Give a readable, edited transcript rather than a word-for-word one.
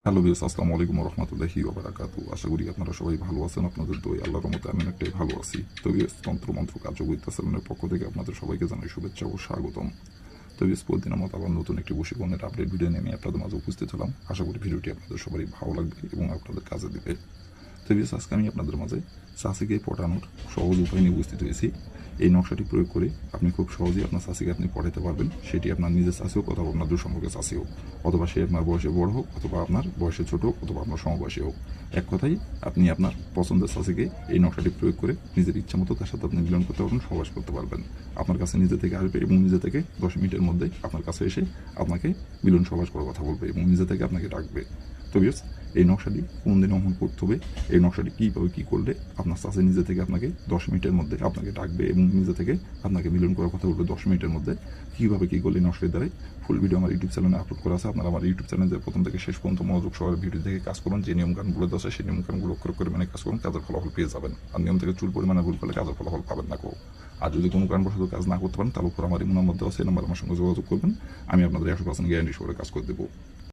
Hello viewers, আসসালামু আলাইকুম ওয়া রাহমাতুল্লাহি ওয়া বারাকাতুহু। আশা করি আপনারা সবাই ভালো আছেন। আপনাদের দোয়ায় আল্লাহর রহমতে আমি অনেকটাই ভালো আছি। তো ভিউয়ার্স, তন্ত্র-মন্ত্র কার্যকরিতা চ্যানেলের পক্ষ থেকে আপনাদের সবাইকে জানাই শুভেচ্ছা ও স্বাগতম। তো ভিউয়ার্স, প্রতিদিনের মতো আবার নতুন একটি বশীকরণের আপডেট ভিডিও নিয়ে আমি আপনাদের মাঝে উপস্থিত হলাম। আশা করি ভিডিওটি আপনাদের সবারই ভালো লাগবে এবং আপনাদের কাজে দেবে। তো ভিউয়ার্স, আজকে আমি আপনাদের মাঝে চাষিকে পটানোর সহজ উপায় নিয়ে উপস্থিত হয়েছি। এই নকশাটি প্রয়োগ করে আপনি খুব সহজেই আপনার চাষিকে আপনি পড়াতে পারবেন। সেটি আপনার নিজের চাষি হোক অথবা আপনার দূরসম্পর্কের চাষি হোক, অথবা সে আপনার বয়সে বড় হোক অথবা আপনার বয়সে ছোট হোক অথবা আপনার সমবয়সী হোক। এক কথায় আপনি আপনার পছন্দের চাষিকে এই নকশাটি প্রয়োগ করে নিজের ইচ্ছা মতো তার সাথে আপনি মিলন করতে পারবেন, সহবাস করতে পারবেন। আপনার কাছে নিজে থেকে আসবে এবং নিজে থেকে 10 মিনিটের মধ্যে আপনার কাছে এসে আপনাকে মিলন সহবাস করার কথা বলবে এবং নিজে থেকে আপনাকে ডাকবে। তো ভিউয়ার্স, এই নকশাটি কোন দিনে অমল করতে হবে, এই নকশাটি কীভাবে কী করলে আপনার চাষি নিজে থেকে আপনাকে 10 মিনিটের মধ্যে আপনাকে ডাকবে এবং নিজে থেকে আপনাকে মিলন করার কথা বলবে 10 মিনিটের মধ্যে, কীভাবে কী করলে এই নকশাটি দ্বারাই ফুল ভিডিও আমার ইউটিউব চ্যানেলে আপলোড করা আছে। আপনারা আমার ইউটিউব চ্যানেলে প্রথম থেকে শেষ পর্যন্ত মনোযোগ সহকারে ভিডিও দেখে কাজ করুন। যে নিয়মকানুনগুলো দেওয়া আছে সেই নিয়মকানুনগুলো অক্ষর করে মানে কাজ করুন, কাজের ফলাফল পেয়ে যাবেন। আর নিয়ম থেকে চুল পরিমাণে ভুল করলে কাজের ফলাফল পাবেন না কেউ। আর যদি কোনো কারণবশত কাজ না করতে পারেন তাহলে উপর আমার ইমোর মধ্যে আছে, এই নাম্বার আমার সঙ্গে যোগাযোগ করবেন। আমি আপনাদের 100% গ্যারান্টি সহকারে কাজ করে দেবো।